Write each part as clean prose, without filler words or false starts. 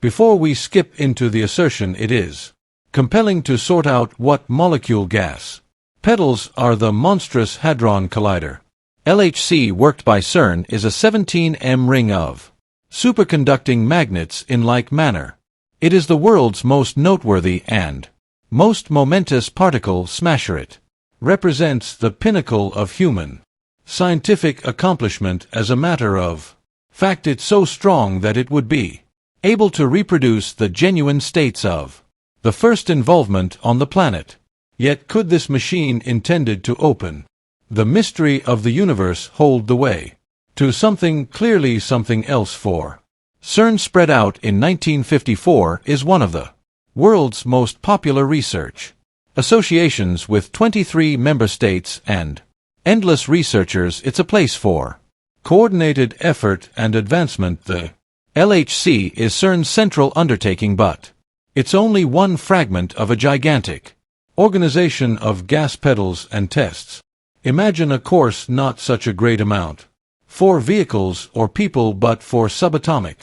Before we skip into the assertion, it is compelling to sort out what molecule gas petals are the monstrous Hadron Collider. LHC worked by CERN is a 17M ring of superconducting magnets in like manner. It is the world's most noteworthy and most momentous particle smasher. It represents the pinnacle of human scientific accomplishment. As a matter of fact, it's so strong that it would be able to reproduce the genuine states of the first involvement on the planet. Yet could this machine intended to open the mystery of the universe hold the way to something clearly something else? For CERN, spread out in 1954, is one of the world's most popular research associations with 23 member states and endless researchers. It's a place for coordinated effort and advancement. The LHC is CERN's central undertaking, but it's only one fragment of a gigantic organization of gas pedals and tests. Imagine a course, not such a great amount for vehicles or people, but for subatomic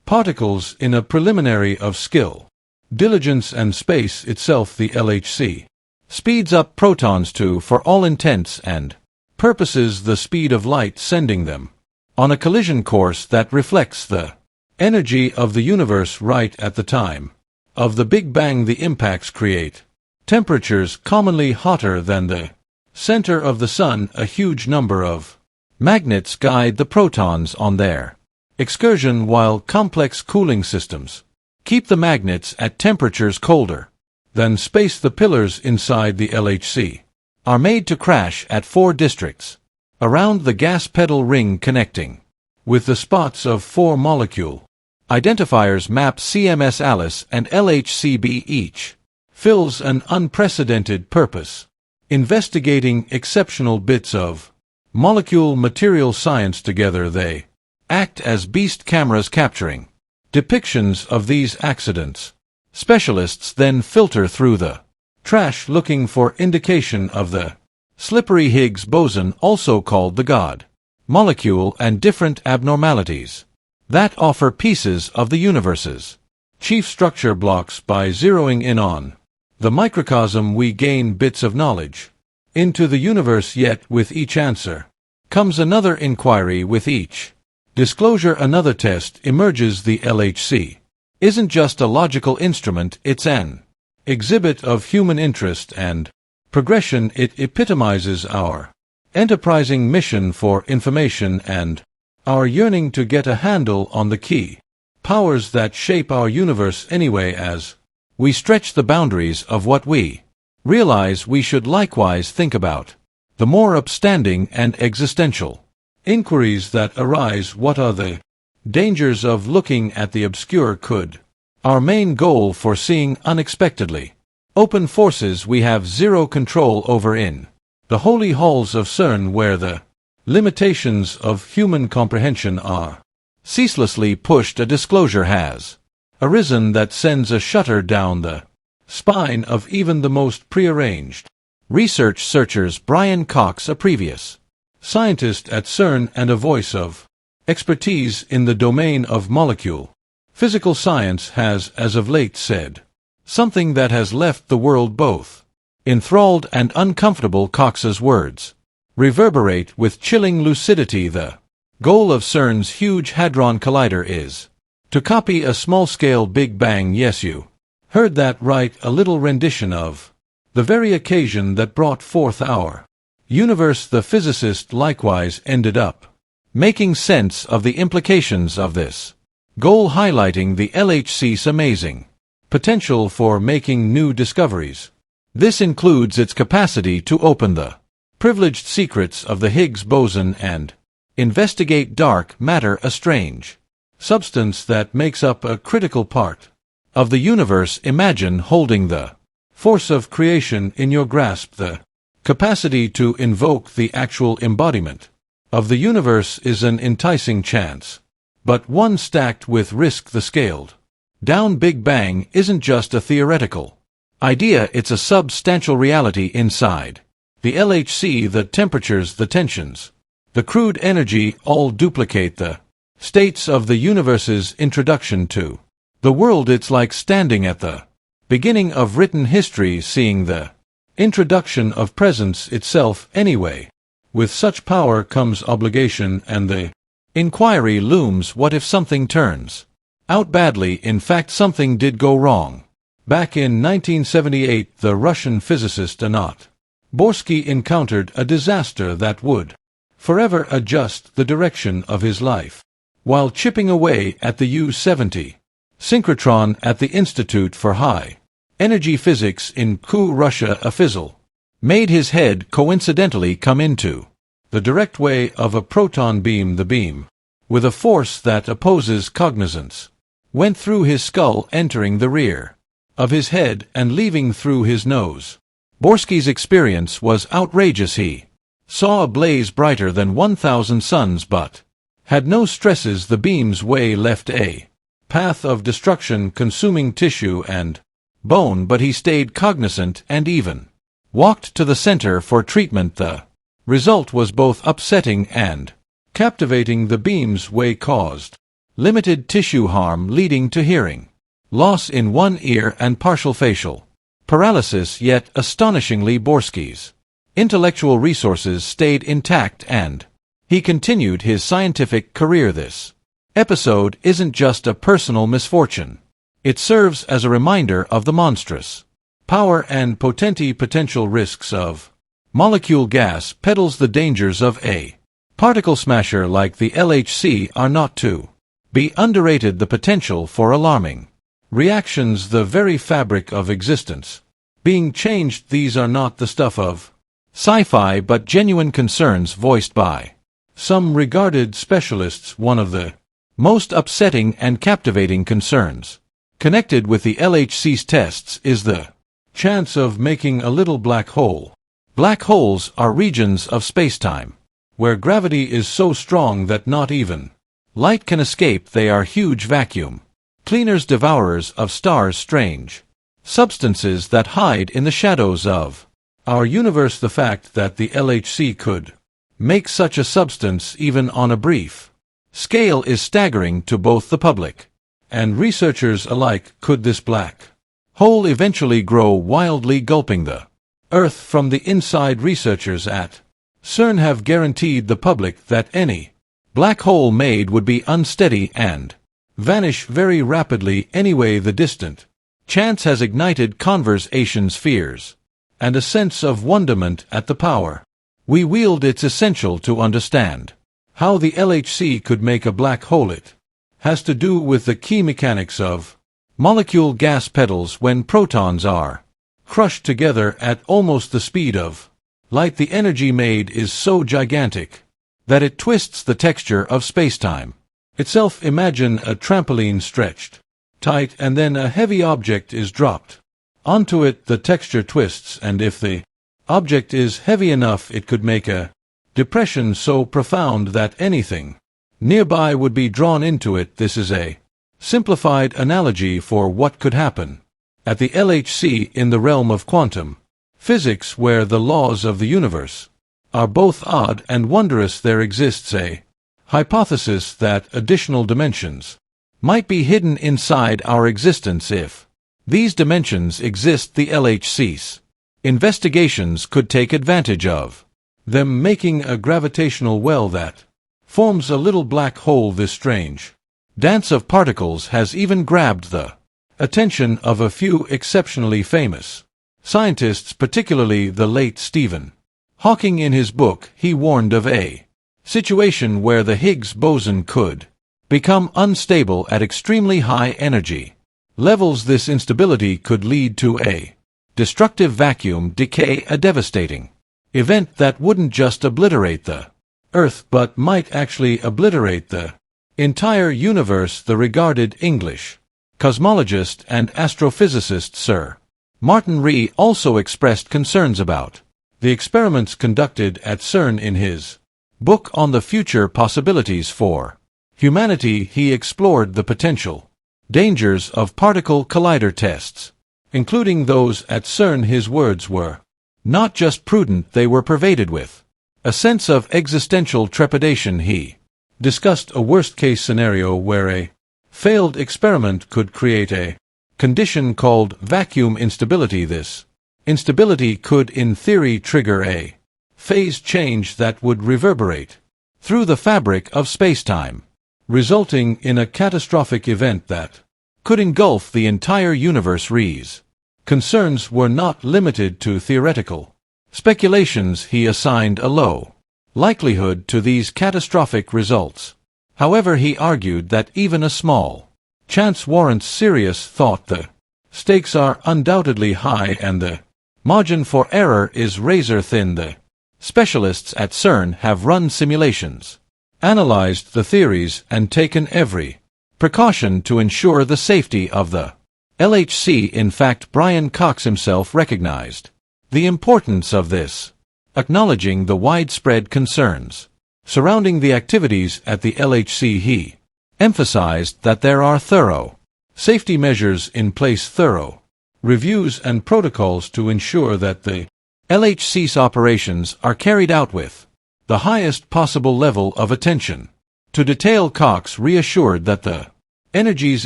particles in a preliminary of skill, diligence and space itself. The LHC speeds up protons to, for all intents and purposes, the speed of light, sending them on a collision course that reflects the energy of the universe. Right at the time of the Big Bang, the impacts create temperatures commonly hotter than the center of the sun. A huge number of magnets guide the protons on their excursion, while complex cooling systems keep the magnets at temperatures colder than space. The pillars inside the LHC are made to crash at 4 districts around the gas pedal ring, connecting with the spots of 4 molecule identifiers mapped CMS Alice and LHCb. Each fills an unprecedented purpose, investigating exceptional bits of molecule material science. Together they act as beast cameras, capturing depictions of these accidents. Specialists then filter through the trash, looking for indication of the slippery Higgs boson, also called the God molecule, and different abnormalities that offer pieces of the universe's chief structure blocks. By zeroing in on the microcosm, we gain bits of knowledge into the universe. Yet with each answer comes another inquiry. With each disclosure, another test emerges. The LHC isn't just a logical instrument, it's an exhibit of human interest and progression. It epitomizes our enterprising mission for information and our yearning to get a handle on the key powers that shape our universe. Anyway, as we stretch the boundaries of what we realize, we should likewise think about the more upstanding and existential inquiries that arise. What are the dangers of looking at the obscure? Could our main goal for seeing unexpectedly open forces we have zero control over in the holy halls of CERN, where the limitations of human comprehension are ceaselessly pushed? A disclosure has arisen that sends a shudder down the spine of even the most prearranged research searchers. Brian Cox, a previous scientist at CERN and a voice of expertise in the domain of molecule physical science, has as of late said something that has left the world both enthralled and uncomfortable. Cox's words reverberate with chilling lucidity. The goal of CERN's Huge Hadron Collider is to copy a small-scale Big Bang. Yes, you heard that right, a little rendition of the very occasion that brought forth our universe. The physicist likewise ended up making sense of the implications of this goal, highlighting the LHC's amazing potential for making new discoveries. This includes its capacity to open the privileged secrets of the Higgs boson and investigate dark matter, a strange substance that makes up a critical part of the universe. Imagine holding the force of creation in your grasp. The capacity to invoke the actual embodiment of the universe is an enticing chance, but one stacked with risk. The scaled down Big Bang isn't just a theoretical idea, it's a substantial reality inside the LHC. The temperatures, the tensions, the crude energy all duplicate the states of the universe's introduction to The world, it's like standing at the beginning of written history, seeing the introduction of presence itself anyway. With such power comes obligation, and the inquiry looms: what if something turns out badly? In fact, something did go wrong. Back in 1978, the Russian physicist Anat Borsky encountered a disaster that would forever adjust the direction of his life. While chipping away at the U-70 synchrotron at the Institute for High Energy Physics in Baku, Russia, a fizzle made his head coincidentally come into the direct way of a proton beam. The beam, with a force that opposes cognizance, went through his skull, entering the rear of his head and leaving through his nose. Borsky's experience was outrageous. He saw a blaze brighter than 1,000 suns, but had no stresses. The beam's way left a path of destruction, consuming tissue and bone, but he stayed cognizant and even walked to the center for treatment. The result was both upsetting and captivating. The beam's way caused limited tissue harm, leading to hearing loss in one ear and partial facial paralysis, yet astonishingly Borsky's intellectual resources stayed intact and he continued his scientific career. This episode isn't just a personal misfortune. It serves as a reminder of the monstrous power and potential risks of molecule gas pedals. The dangers of a particle smasher like the LHC are not to be underrated. The potential for alarming reactions, the very fabric of existence being changed. These are not the stuff of sci-fi, but genuine concerns voiced by some regarded specialists. One of the most upsetting and captivating concerns connected with the LHC's tests is the chance of making a little black hole. Black holes are regions of spacetime where gravity is so strong that not even light can escape. They are huge vacuum cleaners, devourers of stars, strange substances that hide in the shadows of our universe. The fact that the LHC could make such a substance even on a brief scale is staggering to both the public and researchers alike. Could this black hole eventually grow wildly, gulping the Earth from the inside? Researchers at CERN have guaranteed the public that any black hole made would be unsteady and vanish very rapidly anyway. The distant chance has ignited conversations, fears, and a sense of wonderment at the power we wield. It's essential to understand how the LHC could make a black hole. It has to do with the key mechanics of molecule gas pedals. When protons are crushed together at almost the speed of light, the energy made is so gigantic that it twists the texture of spacetime itself. Imagine a trampoline stretched tight and then a heavy object is dropped onto it. The texture twists, and if the object is heavy enough, it could make a depression so profound that anything nearby would be drawn into it. This is a simplified analogy for what could happen at the LHC in the realm of quantum physics, where the laws of the universe are both odd and wondrous. There exists a hypothesis that additional dimensions might be hidden inside our existence. If these dimensions exist, the LHC's investigations could take advantage of them, making a gravitational well that forms a little black hole. This strange dance of particles has even grabbed the attention of a few exceptionally famous scientists, particularly the late Stephen Hawking. In his book, he warned of a situation where the Higgs boson could become unstable at extremely high energy levels. This instability could lead to a destructive vacuum decay, a devastating event that wouldn't just obliterate the Earth but might actually obliterate the entire universe. The regarded English cosmologist and astrophysicist Sir Martin Rees also expressed concerns about the experiments conducted at CERN. In his book on the future possibilities for humanity, he explored the potential dangers of particle collider tests, including those at CERN. His words were not just prudent, they were pervaded with a sense of existential trepidation. He discussed a worst-case scenario where a failed experiment could create a condition called vacuum instability. This instability could in theory trigger a phase change that would reverberate through the fabric of spacetime, resulting in a catastrophic event that could engulf the entire universe. Rees' concerns were not limited to theoretical speculations. He assigned a low likelihood to these catastrophic results. However, he argued that even a small chance warrants serious thought. The stakes are undoubtedly high and the margin for error is razor thin. The specialists at CERN have run simulations, analyzed the theories, and taken every precaution to ensure the safety of the LHC. In fact, Brian Cox himself recognized the importance of this, acknowledging the widespread concerns surrounding the activities at the LHC. He emphasized that there are thorough safety measures in place, thorough reviews and protocols to ensure that the LHC's operations are carried out with the highest possible level of attention to detail. Cox reassured that the energies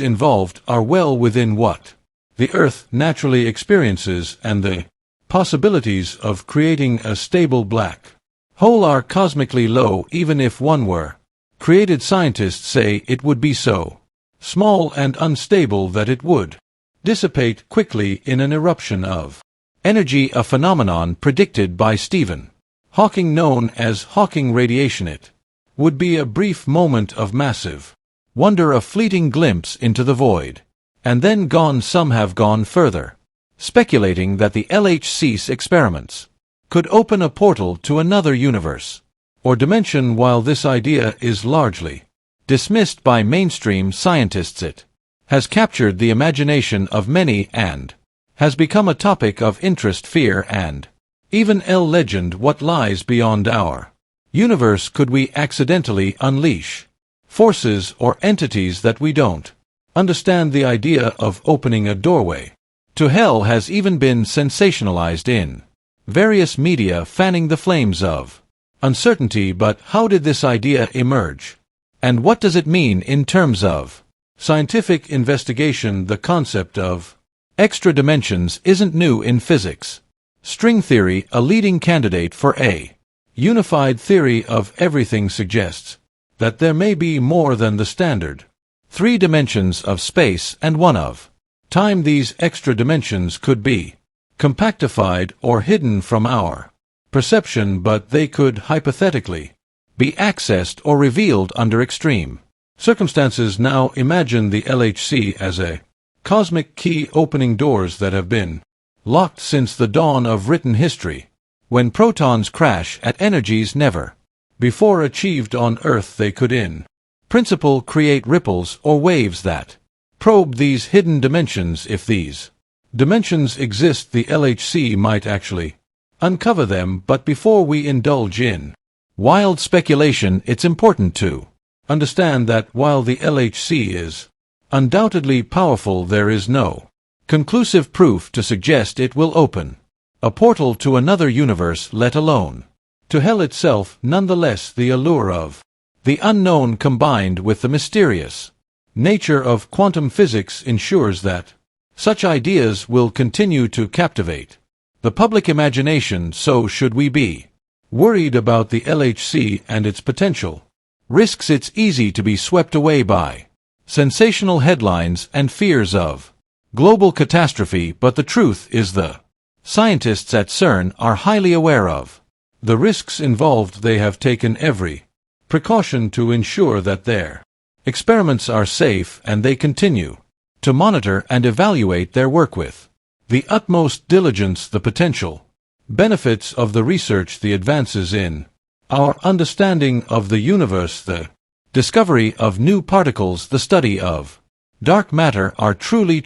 involved are well within what the Earth naturally experiences, and the possibilities of creating a stable black hole are cosmically low. Even if one were created, scientists say it would be so small and unstable that it would dissipate quickly in an eruption of energy, a phenomenon predicted by Stephen Hawking known as Hawking radiation. It would be a brief moment of massive wonder, a fleeting glimpse into the void, and then gone. Some have gone further, speculating that the LHC's experiments could open a portal to another universe or dimension. While this idea is largely dismissed by mainstream scientists, it has captured the imagination of many and has become a topic of interest, fear, and even legend. What lies beyond our universe? Could we accidentally unleash forces or entities that we don't understand? The idea of opening a doorway to hell has even been sensationalized in various media, fanning the flames of uncertainty. But how did this idea emerge? And what does it mean in terms of scientific investigation? The concept of extra dimensions isn't new in physics. String theory, a leading candidate for a unified theory of everything, suggests that there may be more than the standard 3 dimensions of space and 1 of time. These extra dimensions could be compactified or hidden from our perception, but they could hypothetically be accessed or revealed under extreme circumstances. Now imagine the LHC as a cosmic key opening doors that have been locked since the dawn of written history. When protons crash at energies never before achieved on Earth, they could in principle create ripples or waves that probe these hidden dimensions. If these dimensions exist, the LHC might actually uncover them. But before we indulge in wild speculation, it's important to understand that while the LHC is undoubtedly powerful, there is no conclusive proof to suggest it will open a portal to another universe, let alone to hell itself. Nonetheless, the allure of the unknown combined with the mysterious nature of quantum physics ensures that such ideas will continue to captivate the public imagination. So should we be worried about the LHC and its potential risks? It's easy to be swept away by sensational headlines and fears of global catastrophe, but the truth is the scientists at CERN are highly aware of the risks involved. They have taken every precaution to ensure that their experiments are safe, and they continue to monitor and evaluate their work with the utmost diligence. The potential benefits of the research, the advances in our understanding of the universe, the discovery of new particles, the study of dark matter are truly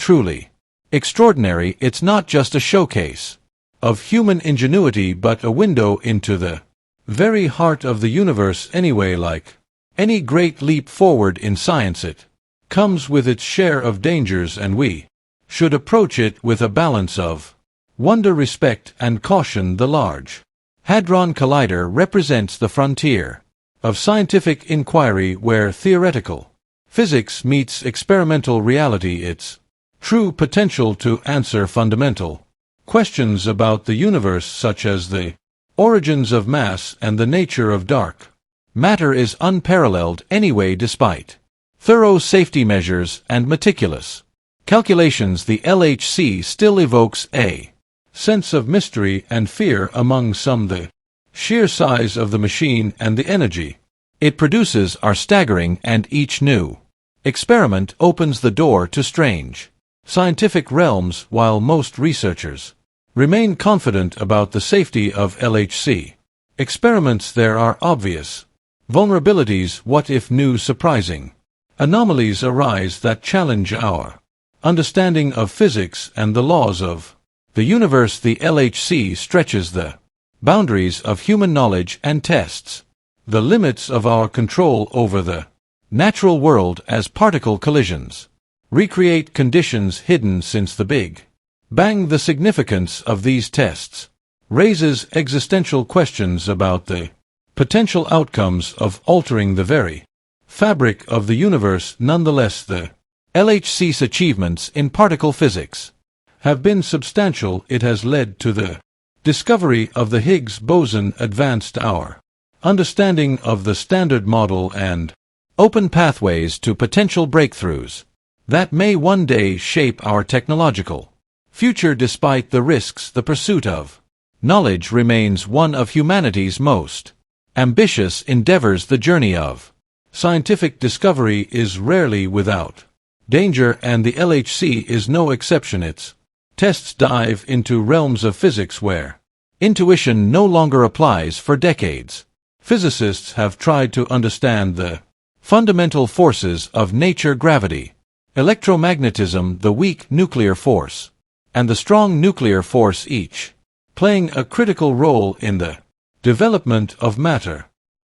extraordinary. It's not just a showcase of human ingenuity, but a window into the very heart of the universe. Anyway, like any great leap forward in science, it comes with its share of dangers, and we should approach it with a balance of wonder, respect, and caution. The Large Hadron Collider represents the frontier of scientific inquiry, where theoretical Physics meets experimental reality, its true potential to answer fundamental questions about the universe, such as the origins of mass and the nature of dark matter, is unparalleled anyway. Despite thorough safety measures and meticulous calculations, the LHC still evokes a sense of mystery and fear among some. The sheer size of the machine and the energy it produces are staggering, and each new experiment opens the door to strange scientific realms. While most researchers remain confident about the safety of LHC experiments, there are obvious vulnerabilities. What if new surprising anomalies arise that challenge our understanding of physics and the laws of the universe? The LHC stretches the boundaries of human knowledge and tests the limits of our control over the natural world as particle collisions recreate conditions hidden since the Big Bang. The significance of these tests raises existential questions about the potential outcomes of altering the very fabric of the universe. Nonetheless, the LHC's achievements in particle physics have been substantial. It has led to the discovery of the Higgs boson, advanced our understanding of the Standard Model, and open pathways to potential breakthroughs that may one day shape our technological future. Despite the risks, the pursuit of knowledge remains one of humanity's most ambitious endeavors. The journey of scientific discovery is rarely without danger, and the LHC is no exception. Its tests dive into realms of physics where intuition no longer applies. For decades, physicists have tried to understand the fundamental forces of nature: gravity, electromagnetism, the weak nuclear force, and the strong nuclear force, each playing a critical role in the development of matter.